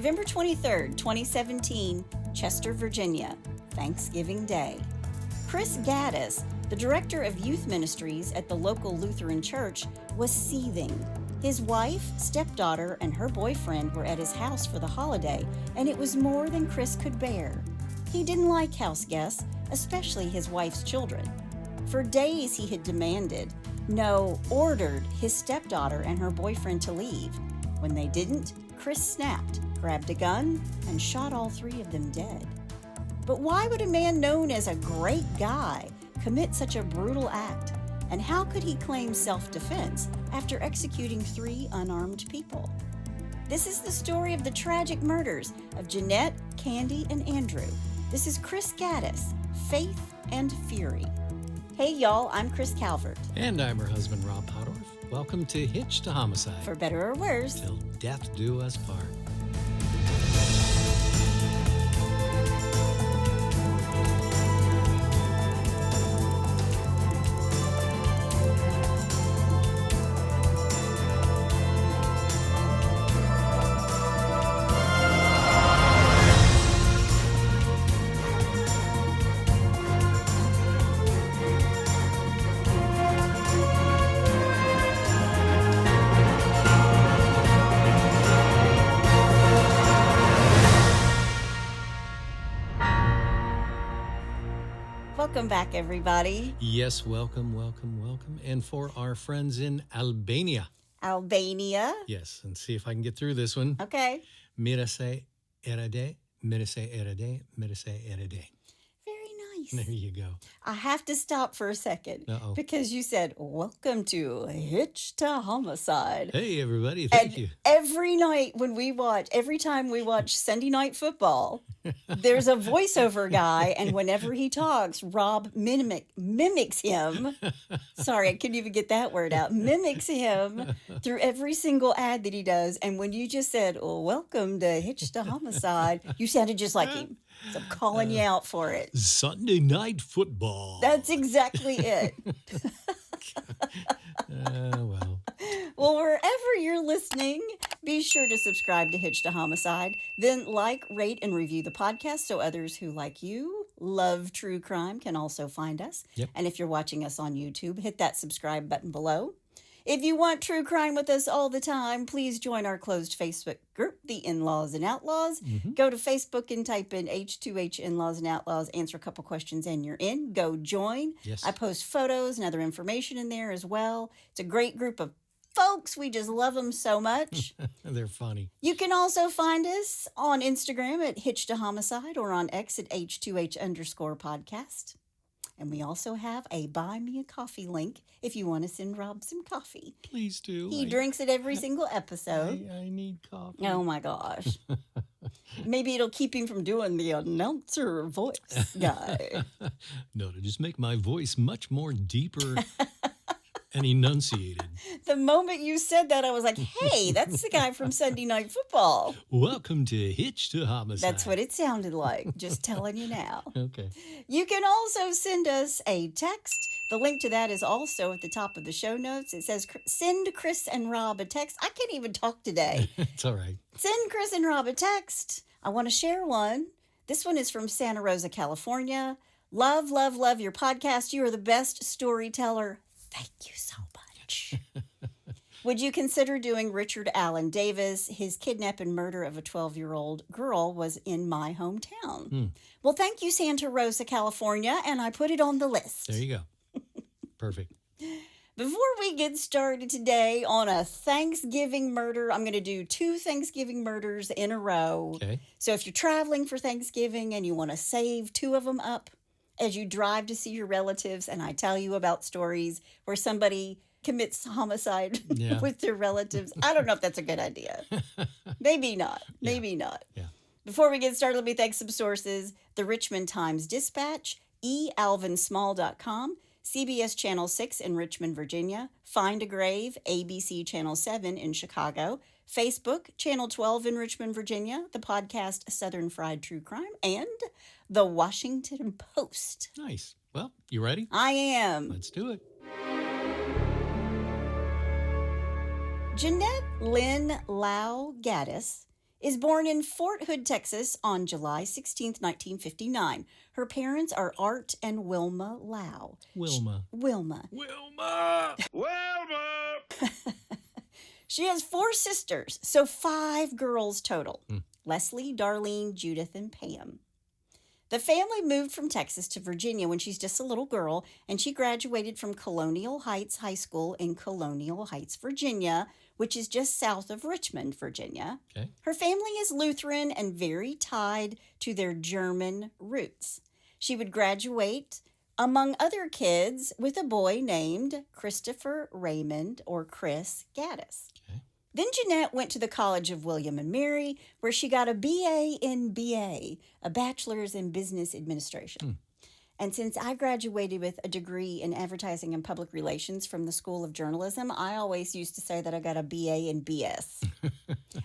November 23rd, 2017, Chester, Virginia, Thanksgiving Day. Chris Gattis, the director of youth ministries at the local Lutheran church, was seething. His wife, stepdaughter, and her boyfriend were at his house for the holiday, and it was more than Chris could bear. He didn't like house guests, especially his wife's children. For days he had demanded, no, ordered his stepdaughter and her boyfriend to leave. When they didn't, Chris snapped, grabbed a gun, and shot all three of them dead. But why would a man known as a great guy commit such a brutal act? And how could he claim self-defense after executing three unarmed people? This is the story of the tragic murders of Jeanett, Candy, and Andrew. This is Chris Gattis, Faith and Fury. Hey y'all, I'm Chris Calvert. And I'm her husband, Rob Podorf. Welcome to Hitch to Homicide. For better or worse. Till death do us part. Welcome back, everybody. Yes, welcome. And for our friends in Albania. Albania. Yes, and see if I can get through this one. Okay. Mirase erade, mirase erade, mirase erade. Very nice. There you go. I have to stop for a second. Uh-oh. Because you said, welcome to Hitch to Homicide. Hey, everybody. Thank you. Every time we watch Sunday Night Football, there's a voiceover guy, and whenever he talks, Rob mimics him. Sorry, I couldn't even get that word out. Mimics him through every single ad that he does. And when you just said, welcome to Hitch to Homicide, you sounded just like him. So I'm calling you out for it. Sunday Night Football. That's exactly it. Well. Well, wherever you're listening, be sure to subscribe to Hitch to Homicide. Then like, rate, and review the podcast so others who, like you, love true crime can also find us. Yep. And if you're watching us on YouTube, hit that subscribe button below. If you want true crime with us all the time, please join our closed Facebook group, The In-Laws and Outlaws. Mm-hmm. Go to Facebook and type in H2H In-Laws and Outlaws, answer a couple questions, and you're in. Go join. Yes. I post photos and other information in there as well. It's a great group of folks. We just love them so much. They're funny. You can also find us on Instagram at Hitch to Homicide or on X at H2H_podcast. And we also have a Buy Me a Coffee link if you want to send Rob some coffee. Please do. He drinks it every single episode. I need coffee. Oh my gosh. Maybe it'll keep him from doing the announcer voice guy. No, to just make my voice much more deeper and enunciated. The moment you said that, I was like, hey, that's the guy from Sunday Night Football. Welcome to Hitch to Homicide. That's what it sounded like. Just telling you now. Okay. You can also send us a text. The link to that is also at the top of the show notes. It says, send Chris and Rob a text. I can't even talk today. It's all right. Send Chris and Rob a text. I want to share one. This one is from Santa Rosa, California. Love, love, love your podcast. You are the best storyteller. Thank you so much. Would you consider doing Richard Allen Davis? His kidnap and murder of a 12-year-old girl was in my hometown. Well, thank you, Santa Rosa, California, and I put it on the list. There you go. Perfect. Before we get started today on a Thanksgiving murder, I'm going to do 2 Thanksgiving murders in a row. Okay. So if you're traveling for Thanksgiving and you want to save 2 of them up as you drive to see your relatives, and I tell you about stories where somebody commits homicide with their relatives, I don't know if that's a good idea. Maybe not. Maybe not. Yeah. Before we get started, let me thank some sources. The Richmond Times-Dispatch, ealvinsmall.com, CBS Channel 6 in Richmond, Virginia, Find a Grave, ABC Channel 7 in Chicago, Facebook, Channel 12 in Richmond, Virginia, the podcast Southern Fried True Crime, and the Washington Post. Nice. Well, you ready? I am. Let's do it. Jeanett Lynn Lau Gattis is born in Fort Hood, Texas on July 16th, 1959. Her parents are Art and Wilma Lau. Wilma. Wilma. Wilma! Wilma! She has 4 sisters, so 5 girls total. Leslie, Darlene, Judith, and Pam. The family moved from Texas to Virginia when she's just a little girl, and she graduated from Colonial Heights High School in Colonial Heights, Virginia, which is just south of Richmond, Virginia. Okay. Her family is Lutheran and very tied to their German roots. She would graduate, among other kids, with a boy named Christopher Raymond, or Chris Gattis. Okay. Then Jeanett went to the College of William and Mary, where she got a BA in BA, a bachelor's in business administration. And since I graduated with a degree in advertising and public relations from the School of Journalism, I always used to say that I got a BA in BS.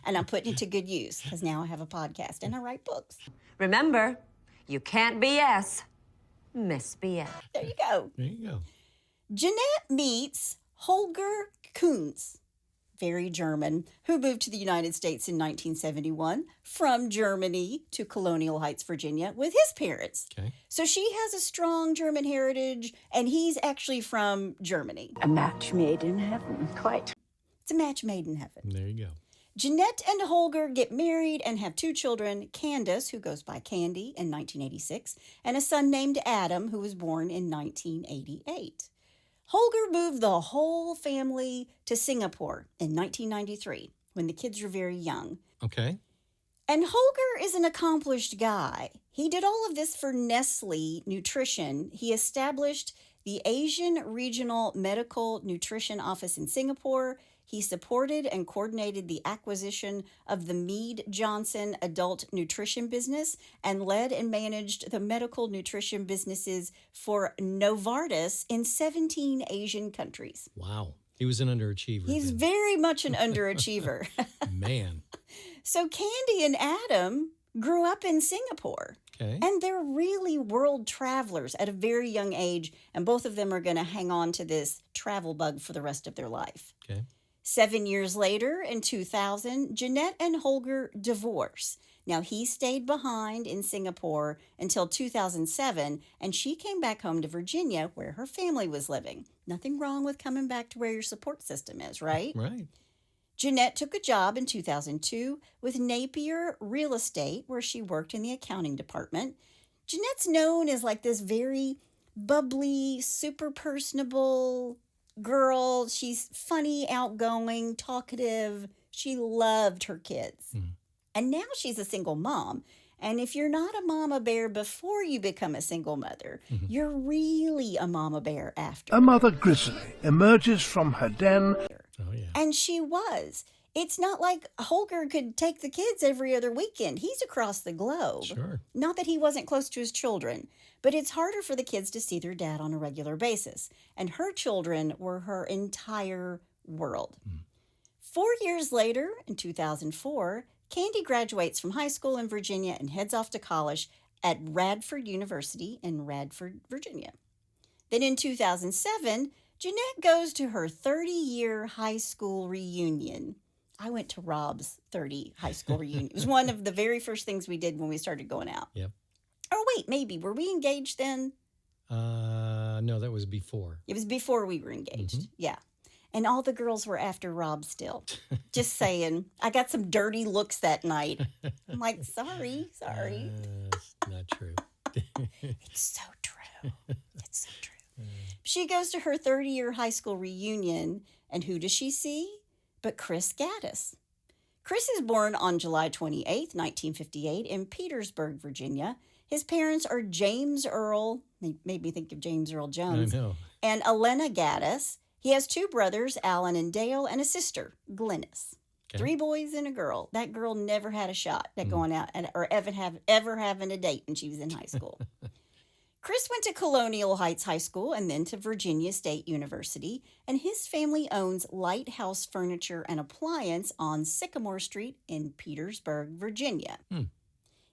And I'm putting it to good use because now I have a podcast and I write books. Remember, you can't BS, Miss BS. There you go. There you go. Jeanett meets Holger Kunze, very German, who moved to the United States in 1971 from Germany to Colonial Heights, Virginia, with his parents. Okay. So she has a strong German heritage, and he's actually from Germany. A match made in heaven, quite. It's a match made in heaven. There you go. Jeanett and Holger get married and have 2 children, Candice, who goes by Candy, in 1986, and a son named Adam, who was born in 1988. Holger moved the whole family to Singapore in 1993 when the kids were very young. Okay. And Holger is an accomplished guy. He did all of this for Nestle Nutrition. He established the Asian Regional Medical Nutrition Office in Singapore. He supported and coordinated the acquisition of the Mead Johnson adult nutrition business and led and managed the medical nutrition businesses for Novartis in 17 Asian countries. Wow. He was an underachiever. He's then. very much an underachiever. Man. So Candy and Adam grew up in Singapore. Okay. And they're really world travelers at a very young age, and both of them are going to hang on to this travel bug for the rest of their life. Okay. 7 years later, in 2000, Jeanett and Holger divorce. Now, he stayed behind in Singapore until 2007, and she came back home to Virginia where her family was living. Nothing wrong with coming back to where your support system is, right? Right. Jeanett took a job in 2002 with Napier Real Estate, where she worked in the accounting department. Jeanett's known as like this very bubbly, super personable girl. She's funny, outgoing, talkative. She loved her kids. And now she's a single mom. And if you're not a mama bear before you become a single mother, you're really a mama bear after. A mother grizzly emerges from her den. Oh, yeah. And she was. It's not like Holger could take the kids every other weekend. He's across the globe. Sure. Not that he wasn't close to his children, but it's harder for the kids to see their dad on a regular basis. And her children were her entire world. 4 years later, in 2004, Candy graduates from high school in Virginia and heads off to college at Radford University in Radford, Virginia. Then in 2007, Jeanett goes to her 30-year high school reunion. I went to Rob's 30 high school reunion. It was one of the very first things we did when we started going out. Yep. Oh, wait, maybe. Were we engaged then? No, that was before. It was before we were engaged. Yeah. And all the girls were after Rob still. Just saying. I got some dirty looks that night. I'm like, sorry. It's not true. It's so true. It's so true. She goes to her 30-year high school reunion, and who does she see? But Chris Gattis. Chris is born on July 28th, 1958, in Petersburg, Virginia. His parents are James Earl, made me think of James Earl Jones, I know. and Elena Gattis. He has 2 brothers, Alan and Dale, and a sister, Glennis. Okay. 3 boys and a girl. That girl never had a shot at going out or ever having a date when she was in high school. Chris went to Colonial Heights High School and then to Virginia State University, and his family owns Lighthouse Furniture and Appliance on Sycamore Street in Petersburg, Virginia.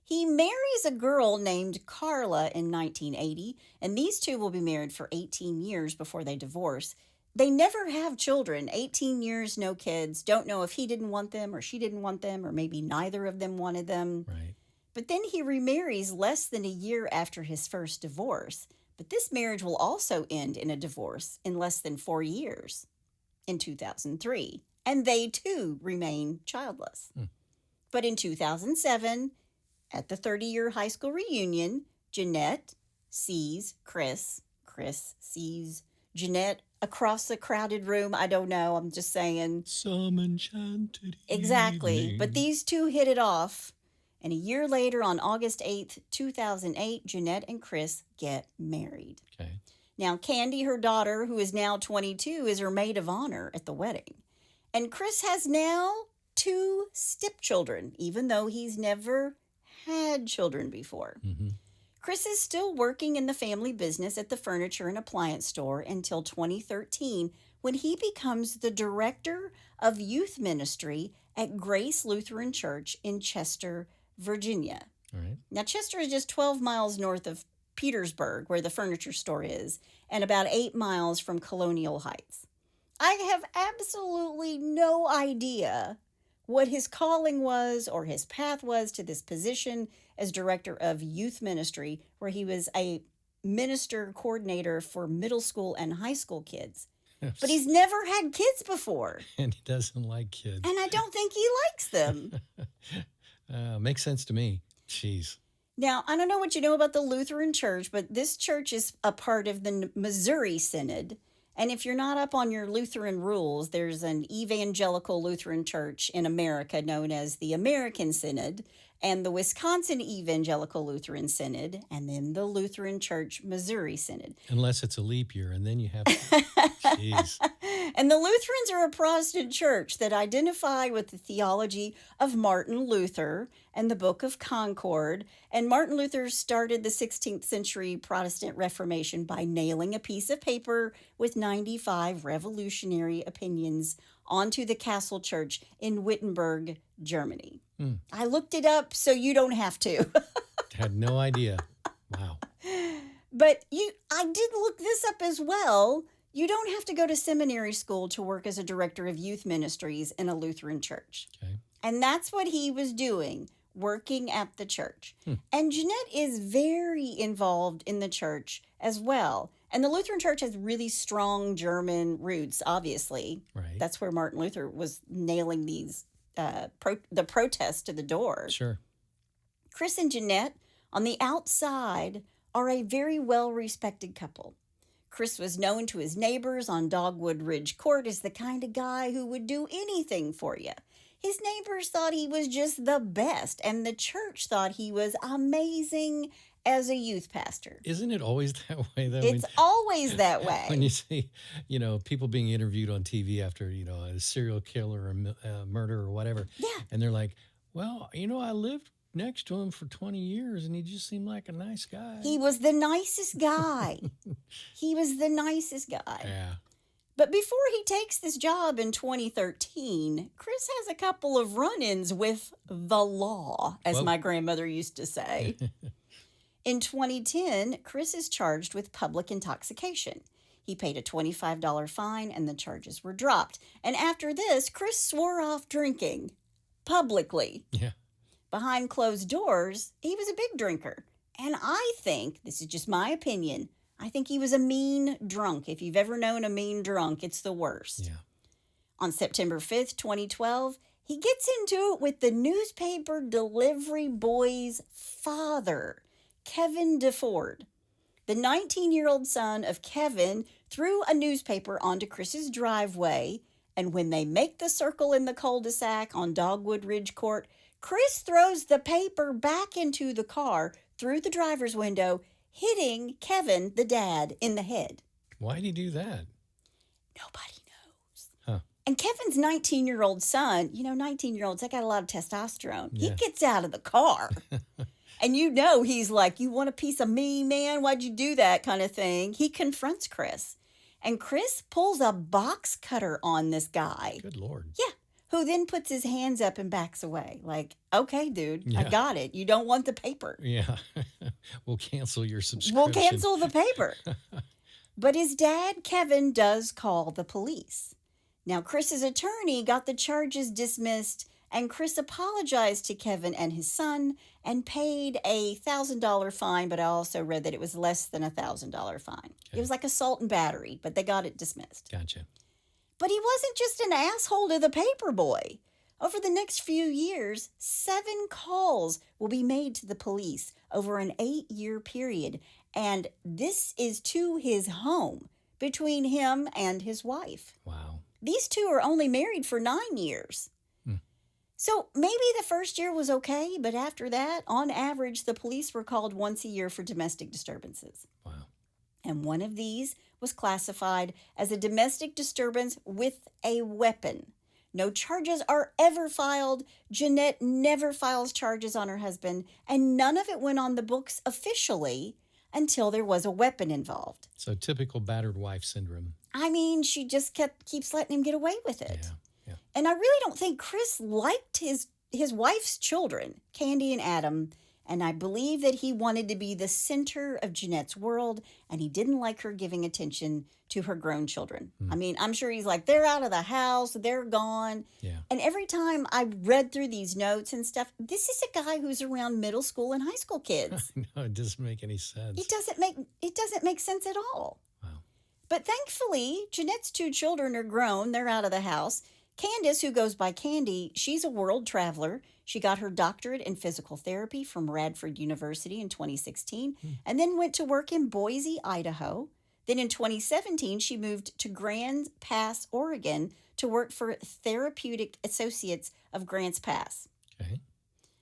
He marries a girl named Carla in 1980, and these two will be married for 18 years before they divorce. they never have children. 18 years, no kids. Don't know if he didn't want them or she didn't want them, or maybe neither of them wanted them. Right. But then he remarries less than a year after his first divorce. But this marriage will also end in a divorce in less than 4 years, in 2003. And they, too, remain childless. But in 2007, at the 30-year high school reunion, Jeanett sees Chris. Chris sees Jeanett across the crowded room. I don't know. I'm just saying. Some enchanted Exactly. evening. But these two hit it off. And a year later, on August 8th, 2008, Jeanett and Chris get married. Okay. Now, Candy, her daughter, who is now 22, is her maid of honor at the wedding. And Chris has now 2 stepchildren, even though he's never had children before. Mm-hmm. Chris is still working in the family business at the furniture and appliance store until 2013, when he becomes the director of youth ministry at Grace Lutheran Church in Chester, Virginia. All right. Now, Chester is just 12 miles north of Petersburg, where the furniture store is, and about 8 miles from Colonial Heights. I have absolutely no idea what his calling was or his path was to this position as director of youth ministry, where he was a minister coordinator for middle school and high school kids. But he's never had kids before. And he doesn't like kids. And I don't think he likes them. Makes sense to me. Jeez. Now, I don't know what you know about the Lutheran Church, but this church is a part of the Missouri Synod. And if you're not up on your Lutheran rules, there's an evangelical Lutheran church in America known as the American Synod, and the Wisconsin Evangelical Lutheran Synod, and then the Lutheran Church Missouri Synod. Unless it's a leap year, and then you have to. Jeez. And the Lutherans are a Protestant church that identify with the theology of Martin Luther and the Book of Concord. And Martin Luther started the 16th century Protestant Reformation by nailing a piece of paper with 95 revolutionary opinions onto the Castle Church in Wittenberg, Germany. I looked it up so you don't have to. Had no idea. Wow. But I did look this up as well. You don't have to go to seminary school to work as a director of youth ministries in a Lutheran church. Okay. And that's what he was doing, working at the church. And Jeanett is very involved in the church as well. And the Lutheran Church has really strong German roots, obviously. Right. That's where Martin Luther was nailing these the protests to the door. Sure. Chris and Jeanett, on the outside, are a very well-respected couple. Chris was known to his neighbors on Dogwood Ridge Court as the kind of guy who would do anything for you. His neighbors thought he was just the best, and the church thought he was amazing as a youth pastor. Isn't it always that way, though? It's always that way. When you see, people being interviewed on TV after, a serial killer or murder or whatever. Yeah. And they're like, well, I lived next to him for 20 years and he just seemed like a nice guy. He was the nicest guy. He was the nicest guy. Yeah. But before he takes this job in 2013, Chris has a couple of run-ins with the law, as my grandmother used to say. In 2010, Chris is charged with public intoxication. He paid a $25 fine and the charges were dropped. And after this, Chris swore off drinking publicly. Yeah. Behind closed doors, he was a big drinker. And I think, this is just my opinion, I think he was a mean drunk. If you've ever known a mean drunk, it's the worst. Yeah. On September 5th, 2012, he gets into it with the newspaper delivery boy's father, Kevin DeFord. The 19-year-old son of Kevin threw a newspaper onto Chris's driveway, and when they make the circle in the cul-de-sac on Dogwood Ridge Court, Chris throws the paper back into the car through the driver's window, hitting Kevin, the dad, in the head. Why'd he do that? Nobody knows. Huh. And Kevin's 19-year-old son, 19-year-olds, they got a lot of testosterone. Yeah. He gets out of the car. And he's like, you want a piece of me, man? Why'd you do that kind of thing? He confronts Chris. And Chris pulls a box cutter on this guy. Good Lord. Yeah. Who then puts his hands up and backs away. Like, okay, dude, I Yeah. got it. You don't want the paper. Yeah. We'll cancel your subscription. We'll cancel the paper. But his dad, Kevin, does call the police. Now, Chris's attorney got the charges dismissed, and Chris apologized to Kevin and his son and paid a $1,000 fine, but I also read that it was less than a $1,000 fine. Okay. It was like assault and battery, but they got it dismissed. Gotcha. But he wasn't just an asshole to the paper boy. Over the next few years, 7 calls will be made to the police over an 8-year period, and this is to his home between him and his wife. Wow. These two are only married for 9 years. So maybe the first year was okay, but after that, on average, the police were called once a year for domestic disturbances. Wow. And one of these was classified as a domestic disturbance with a weapon. No charges are ever filed. Jeanett never files charges on her husband, and none of it went on the books officially until there was a weapon involved. So typical battered wife syndrome. I mean, she just keeps letting him get away with it. Yeah. And I really don't think Chris liked his wife's children, Candy and Adam, and I believe that he wanted to be the center of Jeanett's world, and he didn't like her giving attention to her grown children. I mean, I'm sure he's like, they're out of the house, they're gone. Yeah. And every time I read through these notes and stuff, this is a guy who's around middle school and high school kids. No, it doesn't make any sense. It doesn't make sense at all. Wow. But thankfully, Jeanett's 2 children are grown. They're out of the house. Candice, who goes by Candy, she's a world traveler. She got her doctorate in physical therapy from Radford University in 2016 and then went to work in Boise, Idaho. Then in 2017, she moved to Grants Pass, Oregon to work for Therapeutic Associates of Grants Pass. Okay.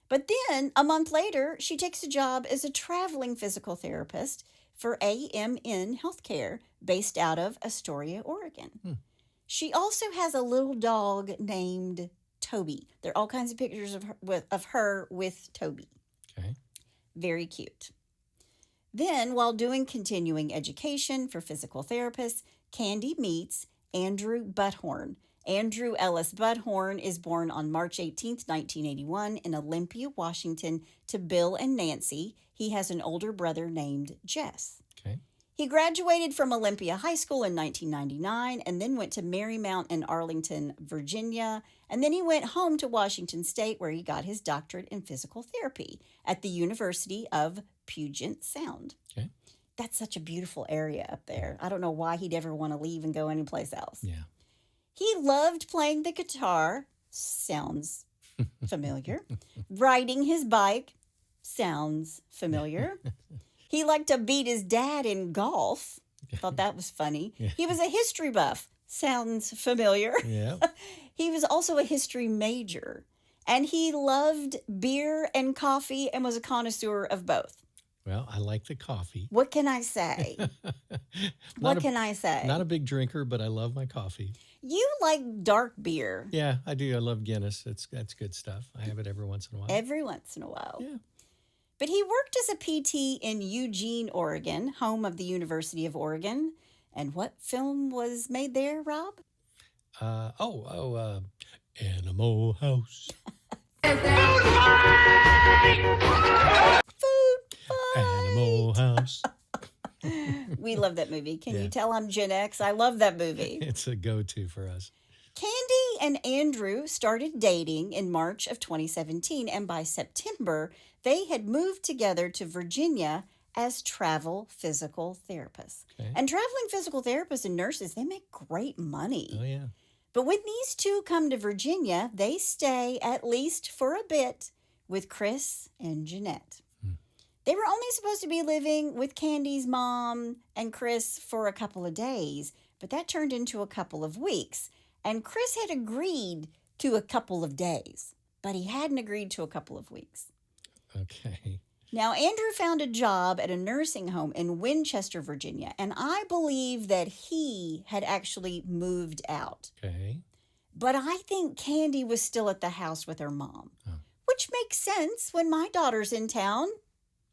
But then, a month later, she takes a job as a traveling physical therapist for AMN Healthcare based out of Astoria, Oregon. She also has a little dog named Toby. There are all kinds of pictures of her with Toby. Okay. Very cute. Then, while doing continuing education for physical therapists, Candy meets Andrew Buthorn. Andrew Ellis Buthorn is born on March 18th, 1981 in Olympia, Washington, to Bill and Nancy. He has an older brother named Jess. Okay. He graduated from Olympia High School in 1999 and then went to Marymount in Arlington, Virginia. And then he went home to Washington State where he got his doctorate in physical therapy at the University of Puget Sound. Okay. That's such a beautiful area up there. I don't know why he'd ever want to leave and go anyplace else. Yeah. He loved playing the guitar. Sounds familiar. Riding his bike. Sounds familiar. He liked to beat his dad in golf. Thought that was funny. Yeah. He was a history buff. Sounds familiar. Yeah. He was also a history major. And he loved beer and coffee and was a connoisseur of both. Well, I like the coffee. What can I say? What can I say? Not a big drinker, but I love my coffee. You like dark beer. Yeah, I do. I love Guinness. That's good stuff. I have it every once in a while. Every once in a while. Yeah. But he worked as a PT in Eugene, Oregon, home of the University of Oregon. And what film was made there, Rob? Animal House. Food fight! Animal House. We love that movie. Can Yeah. you tell I'm Gen X? I love that movie. It's a go-to for us. Candy and Andrew started dating in March of 2017, and by September, they had moved together to Virginia as travel physical therapists. Okay. And traveling physical therapists and nurses, they make great money. Oh, yeah. But when these two come to Virginia, they stay, at least for a bit, with Chris and Jeanett. They were only supposed to be living with Candy's mom and Chris for a couple of days, but that turned into a couple of weeks. And Chris had agreed to a couple of days, but he hadn't agreed to a couple of weeks. Okay. Now, Andrew found a job at a nursing home in Winchester, Virginia, and I believe that he had actually moved out. Okay. But I think Candy was still at the house with her mom, Oh. which makes sense when my daughter's in town.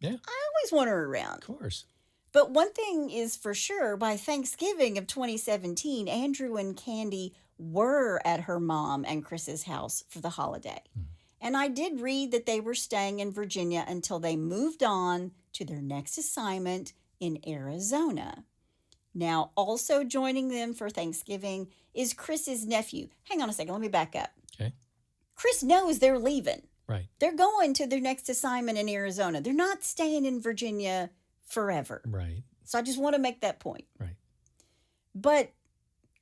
Yeah. I always want her around. Of course. But one thing is for sure, by Thanksgiving of 2017, Andrew and Candy were at her mom and Chris's house for the holiday. And I did read that they were staying in Virginia until they moved on to their next assignment in Arizona. Now, also joining them for Thanksgiving is Chris's nephew. Hang on a second, let me back up. Okay. Chris knows they're leaving. Right. They're going to their next assignment in Arizona. They're not staying in Virginia forever. Right. So I just want to make that point. Right. But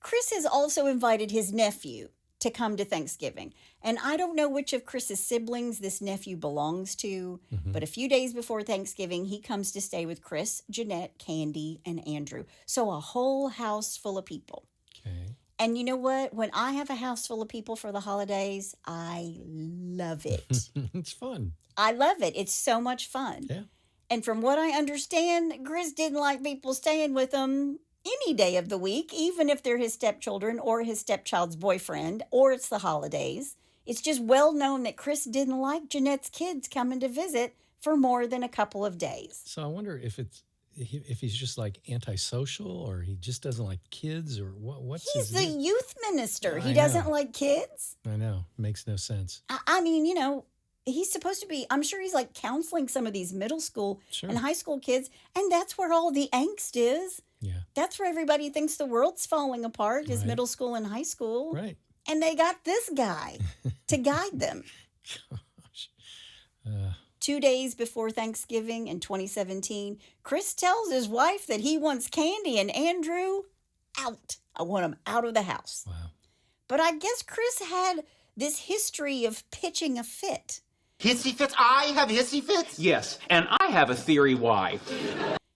Chris has also invited his nephew to come to Thanksgiving. And I don't know which of Chris's siblings this nephew belongs to, but a few days before Thanksgiving, he comes to stay with Chris, Jeanett, Candy, and Andrew. So a whole house full of people. Okay. And you know what? When I have a house full of people for the holidays, I love it. It's fun. I love it. It's so much fun. Yeah. And from what I understand, Chris didn't like people staying with him any day of the week, even if they're his stepchildren or his stepchild's boyfriend, or it's the holidays. It's just well known that Chris didn't like Jeanett's kids coming to visit for more than a couple of days. So I wonder if he's just like antisocial, or he just doesn't like kids, or what's He's his the deal? youth minister. He I doesn't know. like kids. I know. Makes no sense. I mean, you know, he's supposed to be, I'm sure he's like counseling some of these middle school Sure. and high school kids, and that's where all the angst is. Yeah. That's where everybody thinks the world's falling apart, is Right. middle school and high school. Right. And they got this guy to guide them. Gosh. 2 days before Thanksgiving in 2017, Chris tells his wife that he wants Candy and Andrew out. I want them out of the house. Wow. But I guess Chris had this history of pitching a fit. Hissy fits? I have hissy fits? Yes, and I have a theory why.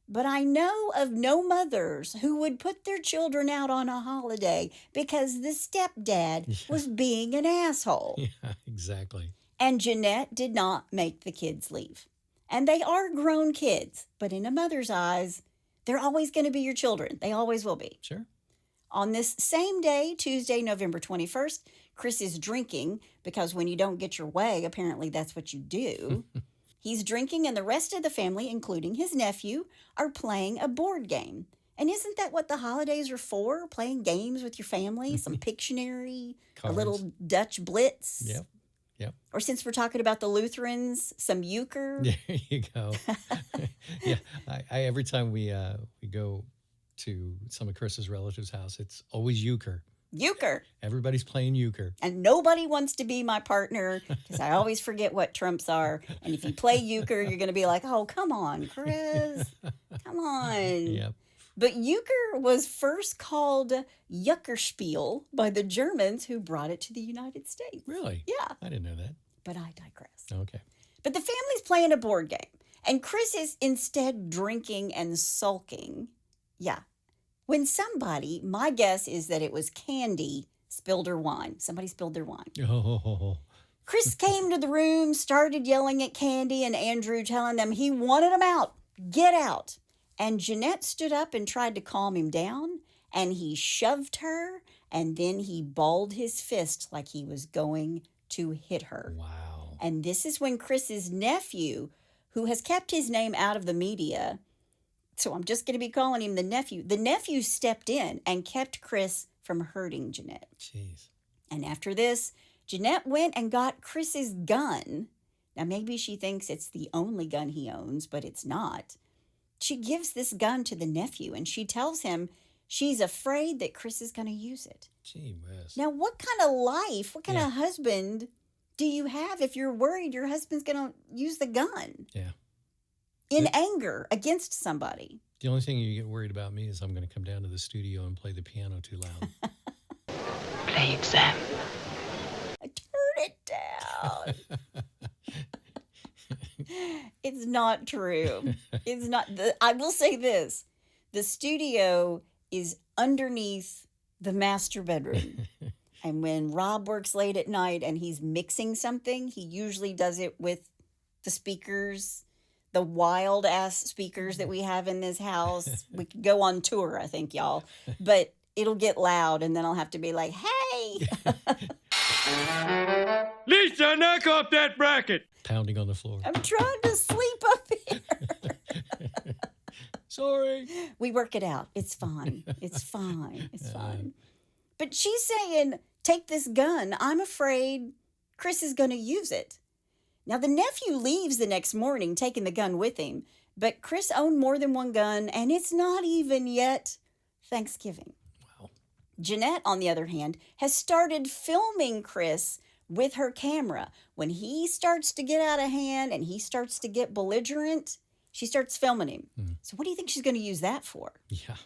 But I know of no mothers who would put their children out on a holiday because the stepdad was being an asshole. Yeah, exactly. And Jeanett did not make the kids leave. And they are grown kids, but in a mother's eyes, they're always going to be your children. They always will be. Sure. On this same day, Tuesday, November 21st, Chris is drinking because when you don't get your way, apparently that's what you do. He's drinking, and the rest of the family, including his nephew, are playing a board game. And isn't that what the holidays are for? Playing games with your family, some Pictionary, a Cards. little Dutch Blitz. Yep. Yep. Or since we're talking about the Lutherans, some euchre. There you go. Yeah. I every time we go to some of Chris's relatives' house, it's always euchre. Euchre. Everybody's playing euchre. And nobody wants to be my partner because I always forget what trumps are. And if you play euchre, you're going to be like, oh, come on, Chris. Come on. Yep. But euchre was first called Juckerspiel by the Germans who brought it to the United States. Really? Yeah, I didn't know that. but I digress. Okay. But the family's playing a board game, and Chris is instead drinking and sulking. Yeah. When somebody, my guess is that it was Candy, spilled her wine. Somebody spilled their wine. Oh. Chris came to the room, started yelling at Candy and Andrew, telling them he wanted them out. Get out. And Jeanett stood up and tried to calm him down, and he shoved her, and then he balled his fist like he was going to hit her. Wow. And this is when Chris's nephew, who has kept his name out of the media, so I'm just going to be calling him the nephew stepped in and kept Chris from hurting Jeanett. Jeez. And after this, Jeanett went and got Chris's gun. Now, maybe she thinks it's the only gun he owns, but it's not. She gives this gun to the nephew, and she tells him she's afraid that Chris is going to use it. Gee whiz. Now, what kind of life, what kind of husband do you have if you're worried your husband's going to use the gun Yeah. in anger against somebody? The only thing you get worried about me is I'm going to come down to the studio and play the piano too loud. Play it, Sam. Turn it down. It's not true. It's not. I will say this. The studio is underneath the master bedroom. And when Rob works late at night and he's mixing something, he usually does it with the speakers, the wild ass speakers that we have in this house. We could go on tour, I think, y'all. But it'll get loud, and then I'll have to be like, hey. Lisa, knock off that bracket! Pounding on the floor. I'm trying to sleep up here. Sorry. We work it out. It's fine. It's fine. It's fine. But she's saying, take this gun. I'm afraid Chris is going to use it. Now, the nephew leaves the next morning, taking the gun with him. But Chris owned more than one gun, and it's not even yet Thanksgiving. Wow. Jeanett, on the other hand, has started filming Chris with her camera. When he starts to get out of hand and he starts to get belligerent, she starts filming him. So what do you think she's going to use that for? Yeah.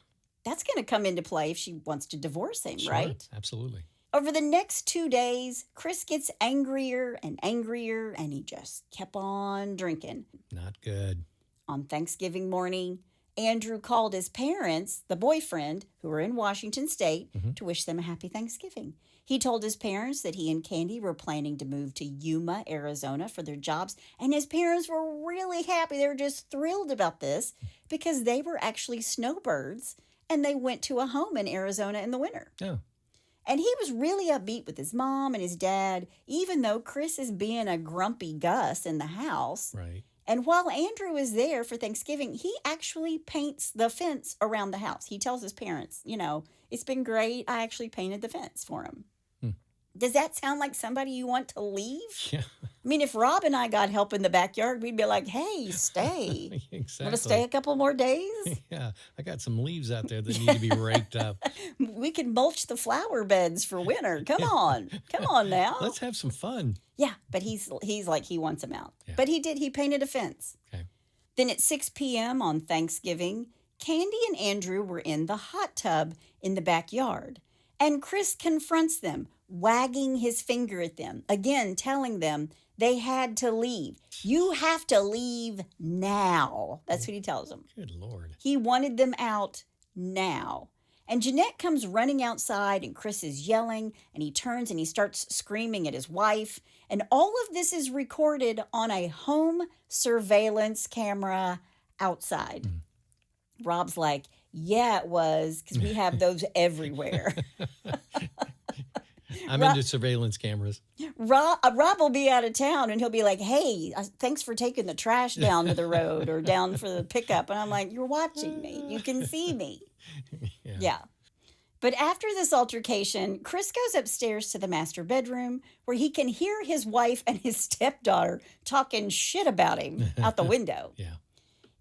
That's going to come into play if she wants to divorce him, Sure, right? absolutely. Over the next 2 days, Chris gets angrier and angrier, and he just kept on drinking. Not good. On Thanksgiving morning, Andrew called his parents, the boyfriend, who were in Washington State, to wish them a happy Thanksgiving. He told his parents that he and Candy were planning to move to Yuma, Arizona for their jobs, and his parents were really happy. They were just thrilled about this because they were actually snowbirds, and they went to a home in Arizona in the winter. Oh, And he was really upbeat with his mom and his dad, even though Chris is being a grumpy Gus in the house. right. And while Andrew is there for Thanksgiving, he actually paints the fence around the house. He tells his parents, it's been great. I actually painted the fence for him. Does that sound like somebody you want to leave? Yeah. I mean, if Rob and I got help in the backyard, we'd be like, hey, stay. Exactly. Want to stay a couple more days? Yeah. I got some leaves out there that need to be raked up. We can mulch the flower beds for winter. Come on. Come on now. Let's have some fun. Yeah, but he's like he wants him out. Yeah. But he painted a fence. Okay. Then at 6 p.m. on Thanksgiving, Candy and Andrew were in the hot tub in the backyard. And Chris confronts them, wagging his finger at them, again telling them they had to leave. You have to leave now. That's what he tells them. Good Lord. He wanted them out now. And Jeanett comes running outside, and Chris is yelling, and he turns and he starts screaming at his wife. And all of this is recorded on a home surveillance camera outside. Rob's like, yeah, it was, because we have those everywhere. I'm into surveillance cameras. Rob will be out of town, and he'll be like, hey, thanks for taking the trash down to the road or down for the pickup. And I'm like, you're watching me. You can see me. Yeah. But after this altercation, Chris goes upstairs to the master bedroom where he can hear his wife and his stepdaughter talking shit about him out the window. Yeah.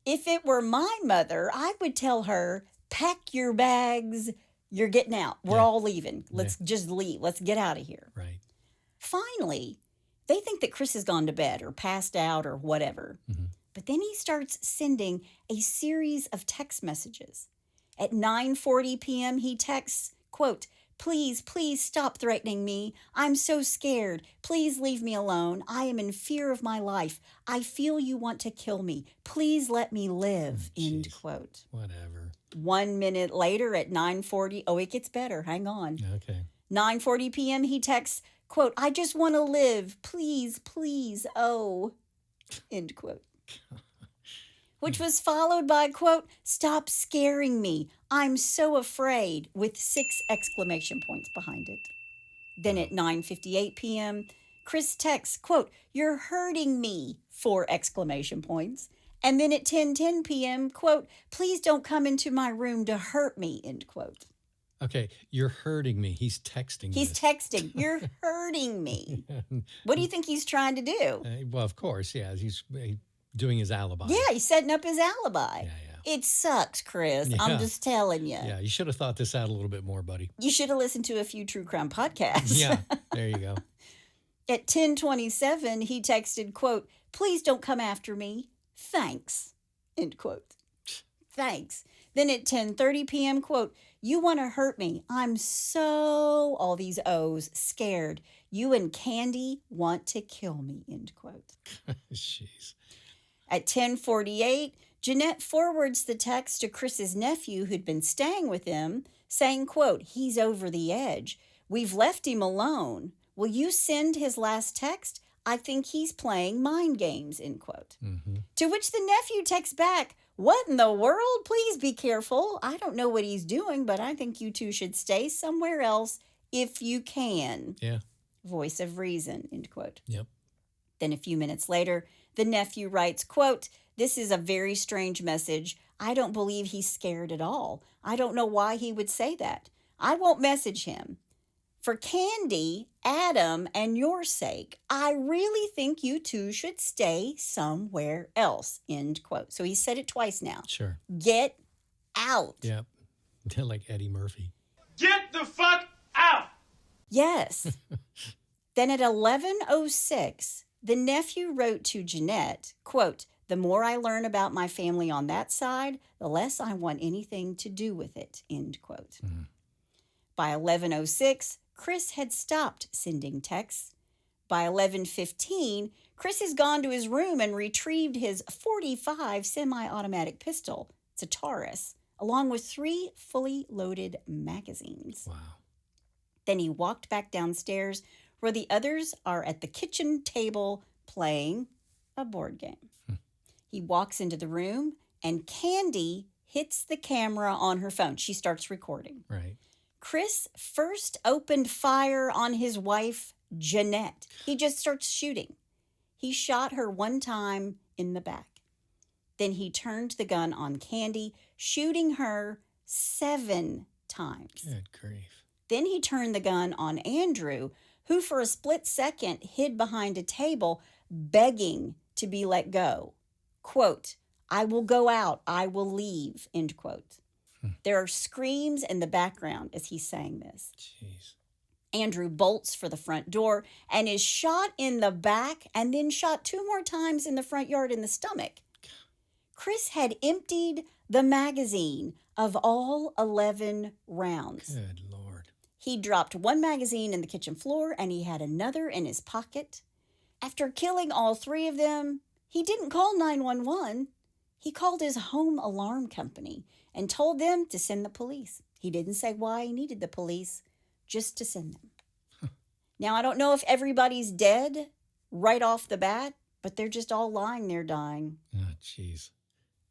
If it were my mother, I would tell her, pack your bags. You're getting out. We're all leaving. Let's just leave. Let's get out of here. Right. Finally, they think that Chris has gone to bed or passed out or whatever. But then he starts sending a series of text messages. At 9:40 p.m., he texts, quote, please stop threatening me. I'm so scared. Please leave me alone. I am in fear of my life. I feel you want to kill me. Please let me live, end quote. Whatever. 1 minute later at 9:40, it gets better. Hang on. Okay. 9:40 p.m., he texts, quote, I just want to live. Please, end quote. Which was followed by, quote, stop scaring me. I'm so afraid, with 6 exclamation points behind it. Then at 9:58 p.m., Chris texts, quote, you're hurting me, 4 exclamation points. And then at 10:10 p.m., quote, please don't come into my room to hurt me, end quote. Okay, you're hurting me. He's texting. He's this. texting, you're hurting me. What do you think he's trying to do? Well, of course, yeah. He's doing his alibi. Yeah, he's setting up his alibi. Yeah. It sucks, Chris. Yeah. I'm just telling you. Yeah, you should have thought this out a little bit more, buddy. You should have listened to a few true crime podcasts. Yeah, there you go. At 10:27, he texted, quote, please don't come after me. Thanks, end quote. Thanks. Then at 10:30 p.m., quote, you want to hurt me. I'm so, all these O's, scared. You and Candy want to kill me, end quote. Jeez. At 10:48, Jeanett forwards the text to Chris's nephew who'd been staying with him, saying, quote, he's over the edge. We've left him alone. Will you send his last text? I think he's playing mind games, end quote. To which the nephew texts back, what in the world? Please be careful. I don't know what he's doing, but I think you two should stay somewhere else if you can. Yeah. Voice of reason, end quote. Yep. Then a few minutes later, the nephew writes, quote, this is a very strange message. I don't believe he's scared at all. I don't know why he would say that. I won't message him. For Candy, Adam, and your sake, I really think you two should stay somewhere else, end quote. So he said it twice now. Sure. Get out. Yep. Like Eddie Murphy. Get the fuck out! Yes. Then at 11:06, the nephew wrote to Jeanett, quote, "The more I learn about my family on that side, the less I want anything to do with it," end quote. By 11:06, Chris had stopped sending texts. By 11:15, Chris has gone to his room and retrieved his .45 semi-automatic pistol. It's a Taurus, along with 3 fully loaded magazines. Wow. Then he walked back downstairs where the others are at the kitchen table playing a board game. He walks into the room and Candy hits the camera on her phone. She starts recording. Right. Chris first opened fire on his wife, Jeanett. He just starts shooting. He shot her 1 time in the back. Then he turned the gun on Candy, shooting her 7 times. Good grief. Then he turned the gun on Andrew, who for a split second hid behind a table, begging to be let go. Quote, "I will go out, I will leave," end quote. There are screams in the background as he's saying this. Jeez. Andrew bolts for the front door and is shot in the back and then shot 2 more times in the front yard in the stomach. Chris had emptied the magazine of all 11 rounds. Good Lord. He dropped 1 magazine in the kitchen floor and he had another in his pocket. After killing all 3 of them, he didn't call 911. He called his home alarm company and told them to send the police. He didn't say why he needed the police, just to send them. Now, I don't know if everybody's dead right off the bat, but they're just all lying there dying. Oh, jeez.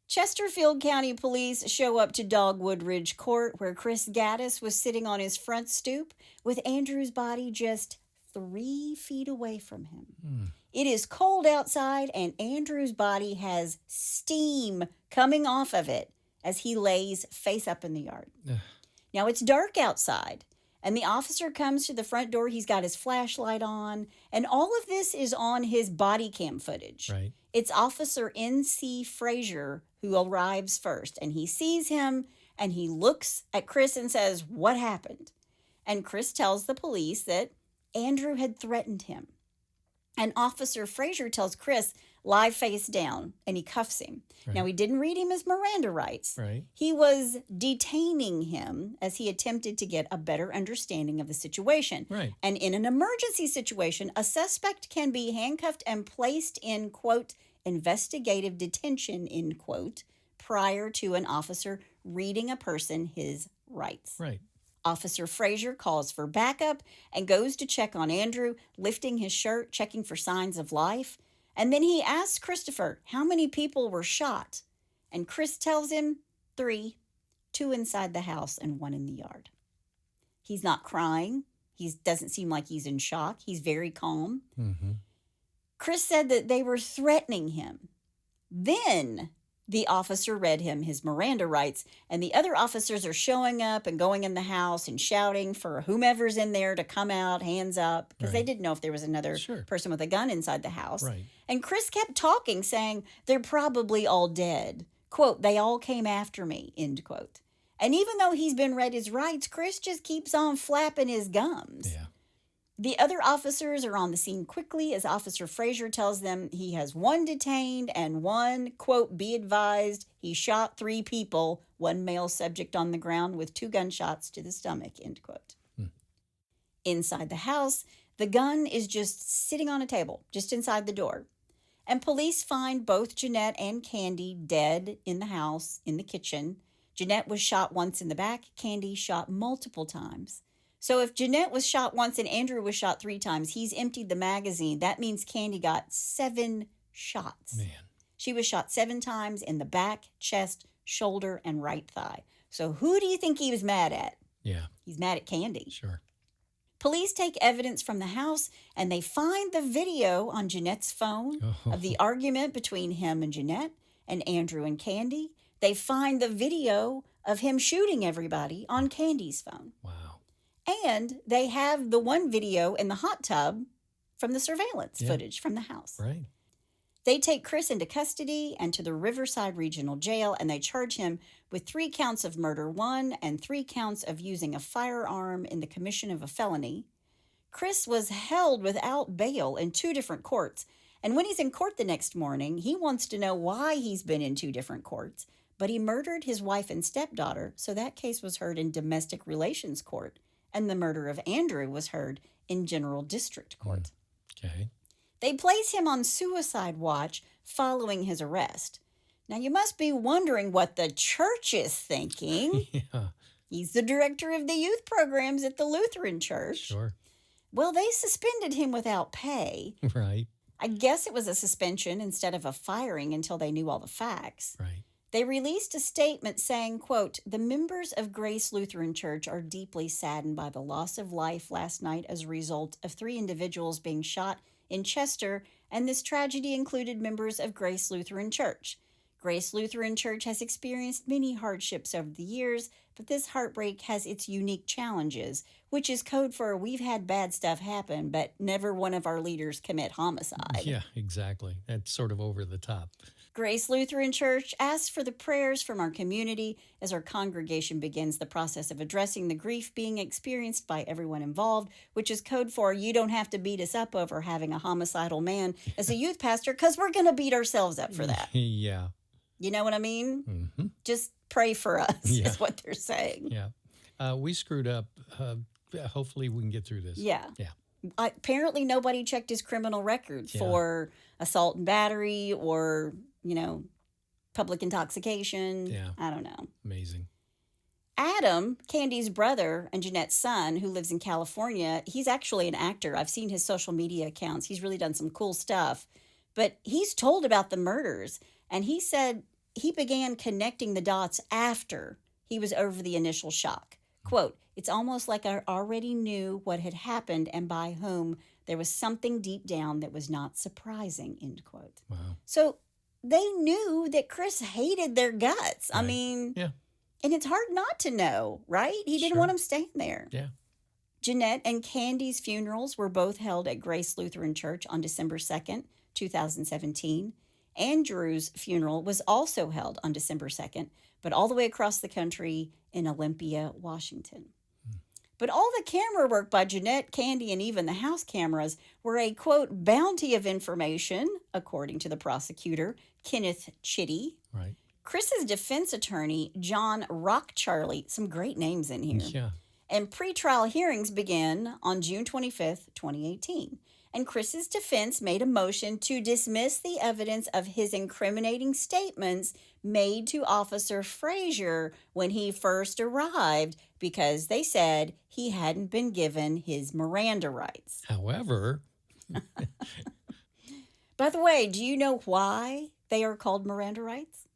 Chesterfield County Police show up to Dogwood Ridge Court, where Chris Gattis was sitting on his front stoop with Andrew's body just 3 feet away from him. It is cold outside, and Andrew's body has steam coming off of it as he lays face up in the yard. Now, it's dark outside, and the officer comes to the front door. He's got his flashlight on, and all of this is on his body cam footage. Right. It's Officer N.C. Frazier who arrives first, and he sees him, and he looks at Chris and says, "What happened?" And Chris tells the police that Andrew had threatened him. And Officer Frazier tells Chris, "Lie face down," and he cuffs him. Right. Now, he didn't read him his Miranda rights. Right. He was detaining him as he attempted to get a better understanding of the situation. Right. And in an emergency situation, a suspect can be handcuffed and placed in, quote, investigative detention, end quote, prior to an officer reading a person his rights. Right. Officer Frazier calls for backup and goes to check on Andrew, lifting his shirt, checking for signs of life. And then he asks Christopher how many people were shot. And Chris tells him 3, 2 inside the house and 1 in the yard. He's not crying. He doesn't seem like he's in shock. He's very calm. Chris said that they were threatening him. Then the officer read him his Miranda rights, and the other officers are showing up and going in the house and shouting for whomever's in there to come out, hands up, because they didn't know if there was another person with a gun inside the house. Right. And Chris kept talking, saying, "They're probably all dead." Quote, "They all came after me," end quote. And even though he's been read his rights, Chris just keeps on flapping his gums. Yeah. The other officers are on the scene quickly as Officer Frazier tells them he has 1 detained and 1, quote, "be advised, he shot 3 people, 1 male subject on the ground with 2 gunshots to the stomach," end quote. Inside the house, the gun is just sitting on a table, just inside the door. And police find both Jeanett and Candy dead in the house, in the kitchen. Jeanett was shot once in the back. Candy shot multiple times. So if Jeanett was shot once and Andrew was shot 3 times, he's emptied the magazine. That means Candy got 7 shots. Man. She was shot 7 times in the back, chest, shoulder, and right thigh. So who do you think he was mad at? Yeah. He's mad at Candy. Sure. Police take evidence from the house, and they find the video on Jeanett's phone of the argument between him and Jeanett and Andrew and Candy. They find the video of him shooting everybody on Candy's phone. Wow. And they have the one video in the hot tub from the surveillance footage from the house. Right. They take Chris into custody and to the Riverside Regional Jail, and they charge him with 3 counts of murder 1 and 3 counts of using a firearm in the commission of a felony. Chris was held without bail in 2 different courts, and when he's in court the next morning, he wants to know why he's been in 2 different courts. But he murdered his wife and stepdaughter, so that case was heard in domestic relations court, and the murder of Andrew was heard in general district court. Okay. They place him on suicide watch following his arrest. Now, you must be wondering what the church is thinking. Yeah. He's the director of the youth programs at the Lutheran Church. Sure. Well, they suspended him without pay. Right. I guess it was a suspension instead of a firing until they knew all the facts. Right. They released a statement saying, quote, "The members of Grace Lutheran Church are deeply saddened by the loss of life last night as a result of 3 individuals being shot in Chester, and this tragedy included members of Grace Lutheran Church. Grace Lutheran Church has experienced many hardships over the years, but this heartbreak has its unique challenges, which is code for we've had bad stuff happen, but never one of our leaders commit homicide." Yeah, exactly. That's sort of over the top. Grace Lutheran Church asks for the prayers from our community as our congregation begins the process of addressing the grief being experienced by everyone involved, which is code for you don't have to beat us up over having a homicidal man as a youth pastor, because we're going to beat ourselves up for that. Yeah. You know what I mean? Mm-hmm. Just pray for us, Yeah. is what they're saying. Yeah. We screwed up. Hopefully we can get through this. Yeah. Yeah. Apparently nobody checked his criminal records for assault and battery or, public intoxication. Yeah. I don't know. Amazing. Adam, Candy's brother and Jeanett's son, who lives in California, he's actually an actor. I've seen his social media accounts. He's really done some cool stuff. But he's told about the murders, and he said he began connecting the dots after he was over the initial shock. Quote, "It's almost like I already knew what had happened and by whom. There was something deep down that was not surprising," end quote. Wow. So they knew that Chris hated their guts. I Right. mean, Yeah. and it's hard not to know, right? He didn't Sure. want him staying there. Yeah. Jeanett and Candy's funerals were both held at Grace Lutheran Church on December 2nd, 2017. Andrew's funeral was also held on December 2nd, but all the way across the country in Olympia, Washington. But all the camera work by Jeanett, Candy, and even the house cameras were a, quote, bounty of information, according to the prosecutor, Kenneth Chitty. Right. Chris's defense attorney, John Rockcharlie, some great names in here. Yeah. And pretrial hearings began on June 25th, 2018. And Chris's defense made a motion to dismiss the evidence of his incriminating statements made to Officer Frazier when he first arrived because they said he hadn't been given his Miranda rights. However, By the way, do you know why they are called Miranda rights?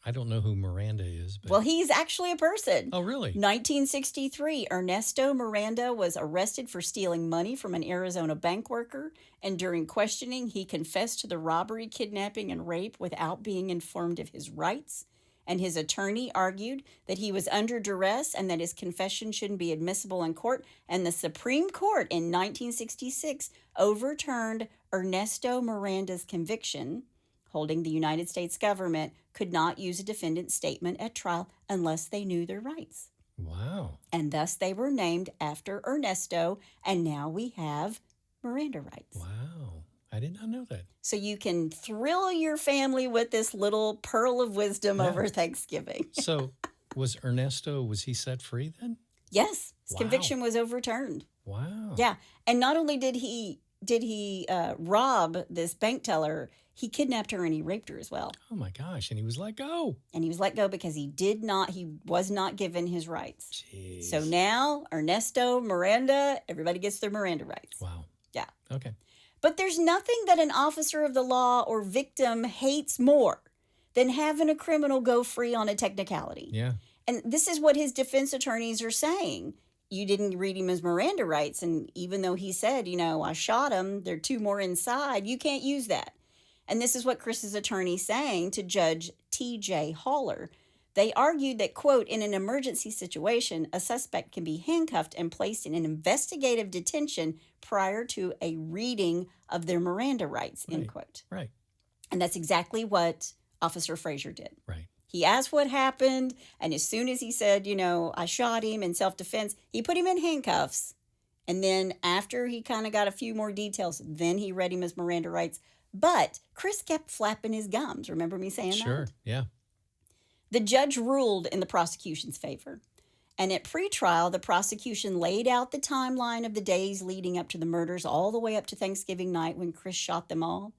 I don't know who Miranda is, but Well, he's actually a person. oh, really? 1963, Ernesto Miranda was arrested for stealing money from an Arizona bank worker, and during questioning, he confessed to the robbery, kidnapping, and rape without being informed of his rights. And his attorney argued that he was under duress and that his confession shouldn't be admissible in court. And the Supreme Court in 1966 overturned Ernesto Miranda's conviction, holding the United States government could not use a defendant's statement at trial unless they knew their rights. Wow. And thus they were named after Ernesto, and now we have Miranda rights. Wow. I did not know that. So you can thrill your family with this little pearl of wisdom Yeah. over Thanksgiving. So was he set free then? Yes, his Wow. conviction was overturned. Wow. Yeah, and not only did he rob this bank teller, he kidnapped her and he raped her as well. Oh my gosh. And he was let go. And he was let go because he was not given his rights. Jeez. So now Ernesto, Miranda, everybody gets their Miranda rights. Wow. Yeah. Okay. But there's nothing that an officer of the law or victim hates more than having a criminal go free on a technicality. Yeah. And this is what his defense attorneys are saying. You didn't read him his Miranda rights. And even though he said, I shot him, there are 2 more inside, you can't use that. And this is what Chris's attorney saying to Judge T.J. Haller. They argued that, quote, in an emergency situation, a suspect can be handcuffed and placed in an investigative detention prior to a reading of their Miranda rights, end Right. quote. Right. And that's exactly what Officer Frazier did. Right. He asked what happened, and as soon as he said, I shot him in self-defense, he put him in handcuffs. And then after he kind of got a few more details, then he read him his Miranda rights. But Chris kept flapping his gums. Remember me saying that? Sure, yeah. The judge ruled in the prosecution's favor. And at pretrial, the prosecution laid out the timeline of the days leading up to the murders all the way up to Thanksgiving night when Chris shot them all.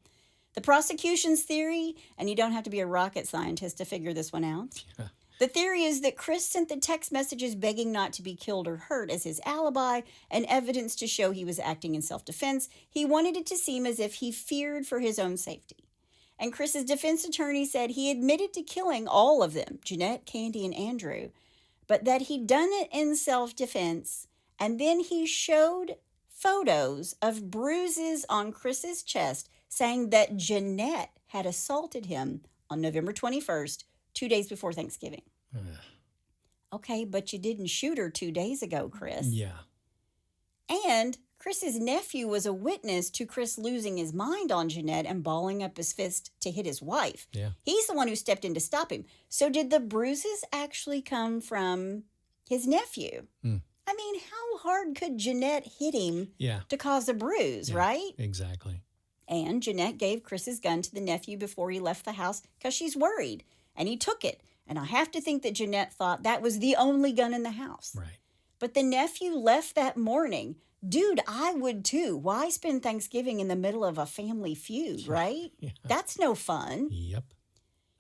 The prosecution's theory, and you don't have to be a rocket scientist to figure this one out. Yeah. The theory is that Chris sent the text messages begging not to be killed or hurt as his alibi and evidence to show he was acting in self-defense. He wanted it to seem as if he feared for his own safety. And Chris's defense attorney said he admitted to killing all of them, Jeanett, Candy, and Andrew, but that he'd done it in self-defense, and then he showed photos of bruises on Chris's chest saying that Jeanett had assaulted him on November 21st, 2 days before Thanksgiving. Okay, but you didn't shoot her 2 days ago, Chris. Yeah. And Chris's nephew was a witness to Chris losing his mind on Jeanett and balling up his fist to hit his wife. Yeah. He's the one who stepped in to stop him. So did the bruises actually come from his nephew? I mean, how hard could Jeanett hit him to cause a bruise, right? Exactly. And Jeanett gave Chris's gun to the nephew before he left the house because she's worried. And he took it. And I have to think that Jeanett thought that was the only gun in the house. Right. But the nephew left that morning. Dude, I would too. Why spend Thanksgiving in the middle of a family feud, right? Yeah. That's no fun. Yep.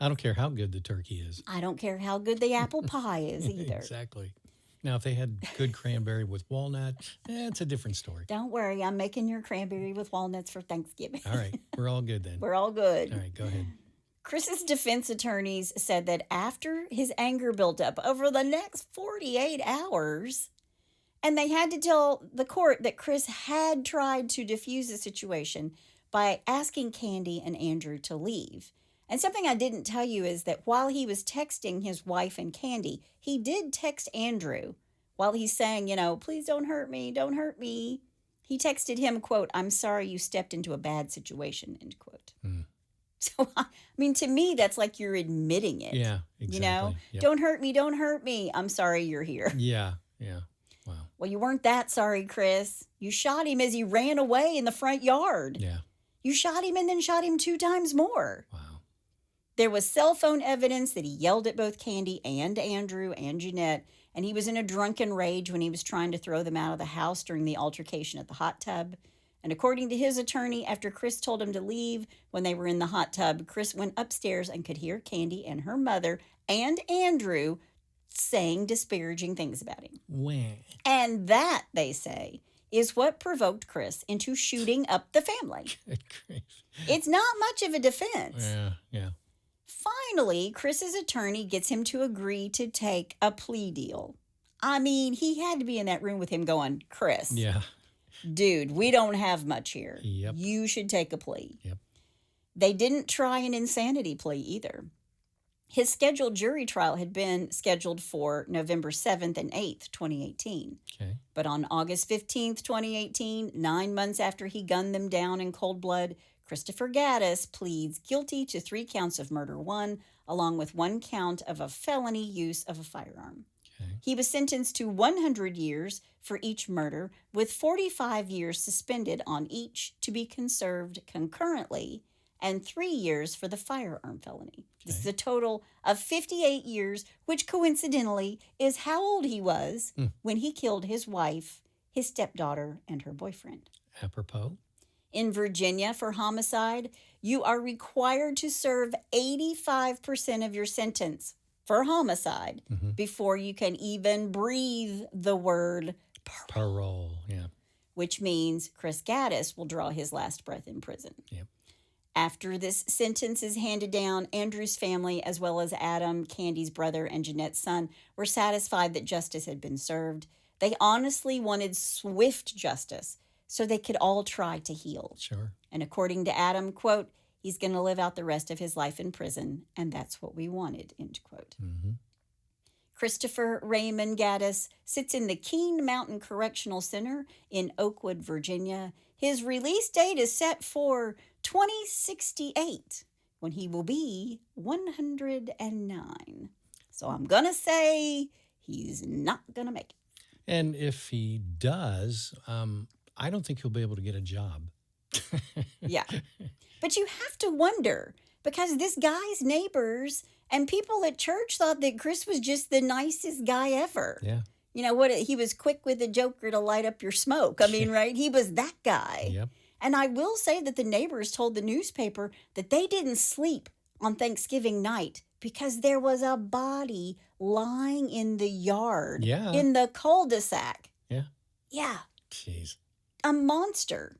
I don't care how good the turkey is. I don't care how good the apple pie is either. Exactly. Now, if they had good cranberry with walnut, it's a different story. Don't worry, I'm making your cranberry with walnuts for Thanksgiving. All right. We're all good then. We're all good. All right. Go ahead. Chris's defense attorneys said that after his anger built up over the next 48 hours, and they had to tell the court that Chris had tried to defuse the situation by asking Candy and Andrew to leave. And something I didn't tell you is that while he was texting his wife and Candy, he did text Andrew while he's saying, please don't hurt me, don't hurt me. He texted him, quote, "I'm sorry you stepped into a bad situation," end quote. So, I mean, to me, that's like you're admitting it. Yeah, exactly. Yep. Don't hurt me, don't hurt me. I'm sorry you're here. Yeah. Wow. Well, you weren't that sorry, Chris. You shot him as he ran away in the front yard. Yeah. You shot him and then shot him 2 times more. Wow. There was cell phone evidence that he yelled at both Candy and Andrew and Jeanett, and he was in a drunken rage when he was trying to throw them out of the house during the altercation at the hot tub. And according to his attorney, after Chris told him to leave when they were in the hot tub, Chris went upstairs and could hear Candy and her mother and Andrew saying disparaging things about him. When? And that, they say, is what provoked Chris into shooting up the family. Good grief. It's not much of a defense. Yeah. Finally, Chris's attorney gets him to agree to take a plea deal. I mean, he had to be in that room with him going, Chris, Yeah. dude, we don't have much here. Yep. You should take a plea. Yep. They didn't try an insanity plea either. His scheduled jury trial had been scheduled for November 7th and 8th, 2018. Okay. But on August 15th, 2018, 9 months after he gunned them down in cold blood, Christopher Gattis pleads guilty to 3 counts of murder 1, along with 1 count of a felony use of a firearm. Okay. He was sentenced to 100 years for each murder, with 45 years suspended on each to be conserved concurrently, and 3 years for the firearm felony. This is a total of 58 years, which coincidentally is how old he was when he killed his wife, his stepdaughter, and her boyfriend. Apropos. In Virginia, for homicide, you are required to serve 85% of your sentence for homicide before you can even breathe the word Parole. Yeah. which means Chris Gattis will draw his last breath in prison. Yep. After this sentence is handed down, Andrew's family, as well as Adam, Candy's brother, and Jeanett's son, were satisfied that justice had been served. They honestly wanted swift justice so they could all try to heal. Sure. And according to Adam, quote, he's going to live out the rest of his life in prison, and that's what we wanted, end quote. Christopher Raymond Gattis sits in the Keene Mountain Correctional Center in Oakwood, Virginia. His release date is set for 2068. when he will be 109. So I'm going to say he's not going to make it. And if he does, I don't think he'll be able to get a job. Yeah. But you have to wonder, because this guy's neighbors and people at church thought that Chris was just the nicest guy ever. Yeah. You know what? He was quick with a joker to light up your smoke. I mean, right? He was that guy. Yep. And I will say that the neighbors told the newspaper that they didn't sleep on Thanksgiving night because there was a body lying in the yard, Yeah. in the cul-de-sac. Yeah. Yeah. Jeez. A monster.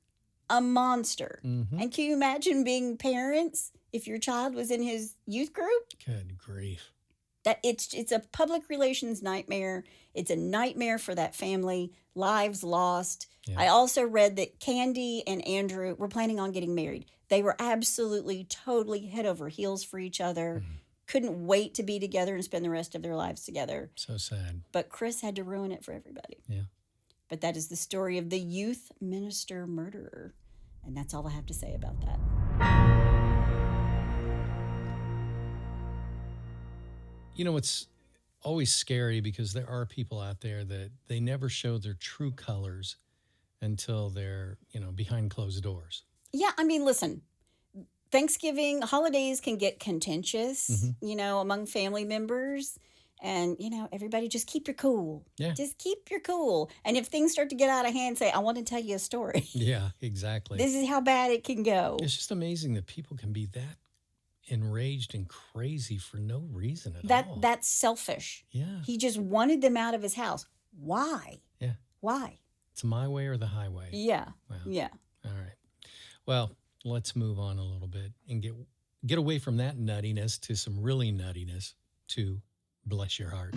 A monster. Mm-hmm. And can you imagine being parents if your child was in his youth group? Good grief. That it's a public relations nightmare. It's a nightmare for that family. Lives lost. Yeah. I also read that Candy and Andrew were planning on getting married. They were absolutely, totally head over heels for each other. Mm-hmm. Couldn't wait to be together and spend the rest of their lives together. So sad. But Chris had to ruin it for everybody. Yeah. But that is the story of the youth minister murderer. And that's all I have to say about that. You know, it's always scary because there are people out there that they never show their true colors until they're, behind closed doors. Yeah, I mean, listen, Thanksgiving, holidays can get contentious, among family members. And, everybody just keep your cool. Yeah. Just keep your cool. And if things start to get out of hand, say, I want to tell you a story. Yeah, exactly. This is how bad it can go. It's just amazing that people can be that enraged and crazy for no reason at all. That's selfish. Yeah. He just wanted them out of his house. Why? Yeah. Why? It's my way or the highway. Yeah. Wow. Yeah. All right. Well, let's move on a little bit and get away from that nuttiness to some really nuttiness to bless your heart.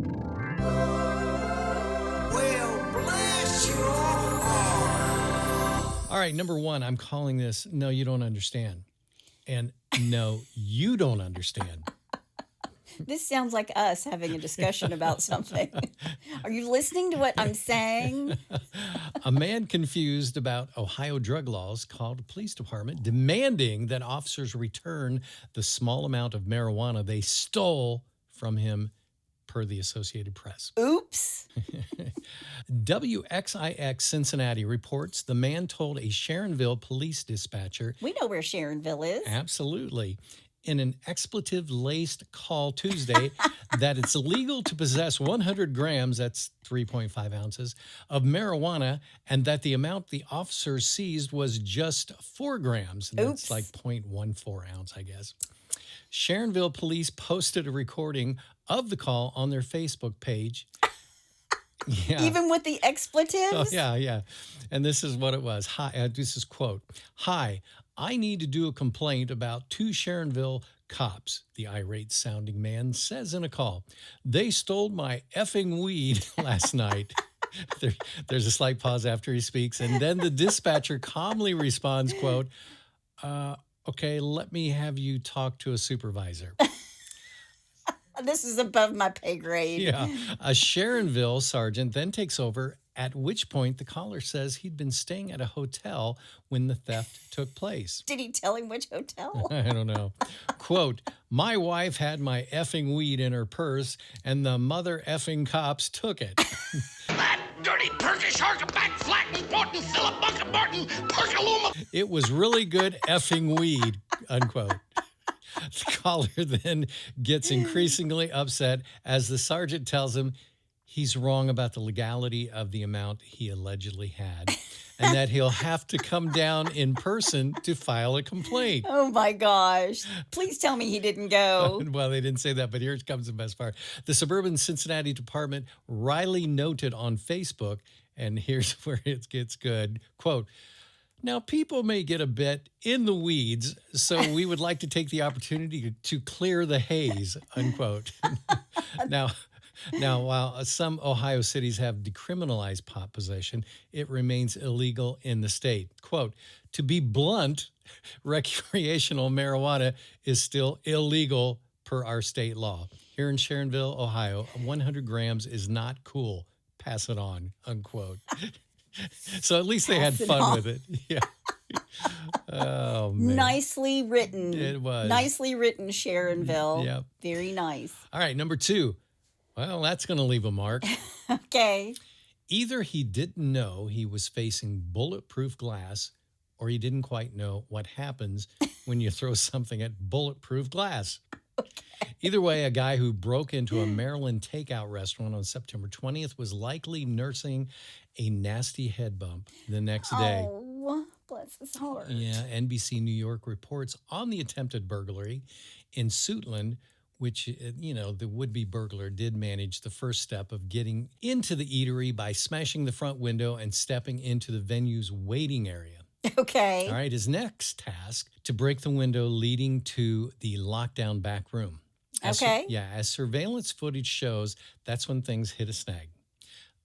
Well, bless your heart. All right, number one, I'm calling this No, You Don't Understand. And no, you don't understand. This sounds like us having a discussion about something. Are you listening to what I'm saying? A man confused about Ohio drug laws called the police department, demanding that officers return the small amount of marijuana they stole from him, per the Associated Press. Oops. WXIX Cincinnati reports the man told a Sharonville police dispatcher. We know where Sharonville is. Absolutely. In an expletive-laced call Tuesday that it's illegal to possess 100 grams, that's 3.5 ounces, of marijuana, and that the amount the officers seized was just 4 grams. And that's Oops. like 0.14 ounce, I guess. Sharonville police posted a recording of the call on their Facebook page. Yeah. Even with the expletives? Oh, yeah. And this is what it was. Hi, this is quote. Hi, I need to do a complaint about 2 Sharonville cops, the irate sounding man says in a call. They stole my effing weed last night. There's a slight pause after he speaks. And then the dispatcher calmly responds, quote, okay, let me have you talk to a supervisor. This is above my pay grade. Yeah. A Sharonville sergeant then takes over, at which point the caller says he'd been staying at a hotel when the theft took place. Did he tell him which hotel? I don't know. Quote, my wife had my effing weed in her purse and the mother effing cops took it. That dirty Turkish back flatten, Morton, Philip, Martin, Perkaluma. It was really good effing weed, unquote. The caller then gets increasingly upset as the sergeant tells him he's wrong about the legality of the amount he allegedly had and that he'll have to come down in person to file a complaint. Oh, my gosh. Please tell me he didn't go. Well, they didn't say that, but here comes the best part. The suburban Cincinnati department wryly noted on Facebook, and here's where it gets good, quote, now, people may get a bit in the weeds, so we would like to take the opportunity to clear the haze, unquote. Now, while some Ohio cities have decriminalized pot possession, it remains illegal in the state. Quote, to be blunt, recreational marijuana is still illegal per our state law. Here in Sharonville, Ohio, 100 grams is not cool. Pass it on, unquote. So at least they had fun with it. Yeah. Oh, man. Nicely written. It was. Nicely written, Sharonville. Yep. Very nice. All right, number 2. Well, that's going to leave a mark. Okay. Either he didn't know he was facing bulletproof glass, or he didn't quite know what happens when you throw something at bulletproof glass. Either way, a guy who broke into a Maryland takeout restaurant on September 20th was likely nursing a nasty head bump the next day. Oh, bless his heart. Yeah, NBC New York reports on the attempted burglary in Suitland, which, the would-be burglar did manage the first step of getting into the eatery by smashing the front window and stepping into the venue's waiting area. Okay. All right, his next task, to break the window leading to the lockdown back room. Okay. As surveillance footage shows, that's when things hit a snag.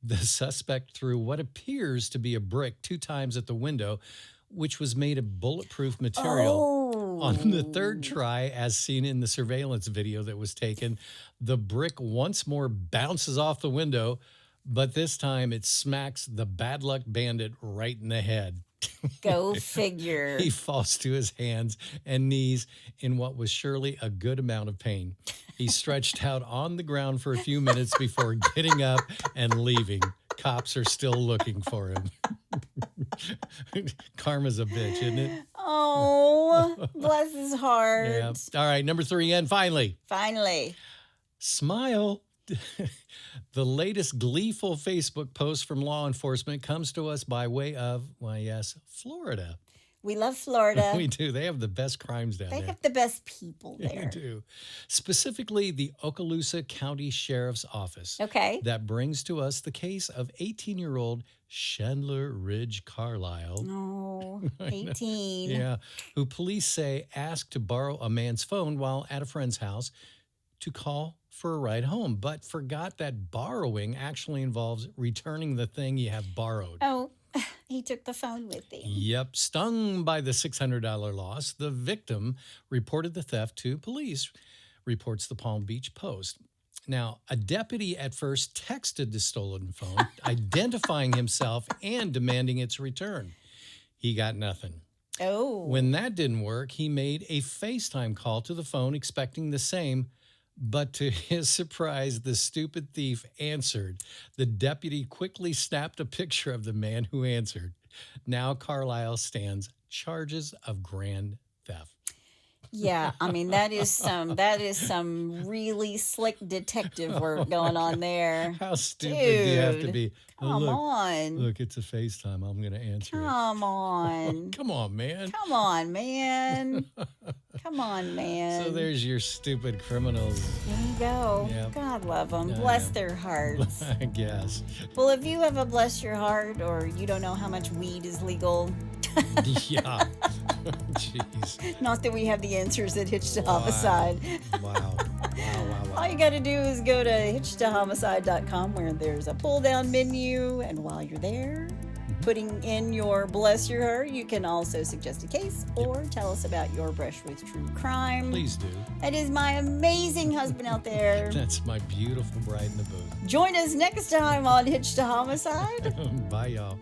The suspect threw what appears to be a brick 2 times at the window, which was made of bulletproof material. Oh. On the third try, as seen in the surveillance video that was taken, the brick once more bounces off the window, but this time it smacks the bad luck bandit right in the head. Go figure. He falls to his hands and knees in what was surely a good amount of pain. He stretched out on the ground for a few minutes before getting up and leaving. Cops are still looking for him. Karma's a bitch, isn't it? Oh, bless his heart. Yeah. All right, number 3, and finally. Smile. The latest gleeful Facebook post from law enforcement comes to us by way of, Florida. We love Florida. We do. They have the best crimes down They there. have the best people They there. do. Specifically, the Okaloosa County Sheriff's Office. Okay. That brings to us the case of 18-year-old Chandler Ridge Carlisle. Oh, 18. Yeah, who police say asked to borrow a man's phone while at a friend's house to call for a ride home, but forgot that borrowing actually involves returning the thing you have borrowed. Oh, he took the phone with him. Yep. Stung by the $600 loss, the victim reported the theft to police, reports the Palm Beach Post. Now, a deputy at first texted the stolen phone, identifying himself and demanding its return. He got nothing. Oh. When that didn't work, he made a FaceTime call to the phone expecting the same, but to his surprise, the stupid thief answered. The deputy quickly snapped a picture of the man who answered. Now Carlisle stands charges of grand theft. Yeah, I mean that is some really slick detective work going on there. How stupid do you have to be? Come on. Look, it's a FaceTime. I'm going to answer it. Come on. Come on, man. Come on, man. Come on, man. So there's your stupid criminals. There you go. Yep. God love them. Yeah, Bless yeah. their hearts. I guess. Well, if you have a bless your heart or you don't know how much weed is legal, Yeah. Jeez. not that we have the answers at Hitch to Homicide. Wow. All you got to do is go to hitchtahomicide.com where there's a pull-down menu, and while you're there, putting in your bless your heart, you can also suggest a case or tell us about your brush with true crime. Please do. That is my amazing husband out there. That's my beautiful bride in the booth. Join us next time on Hitch to Homicide. Bye, y'all.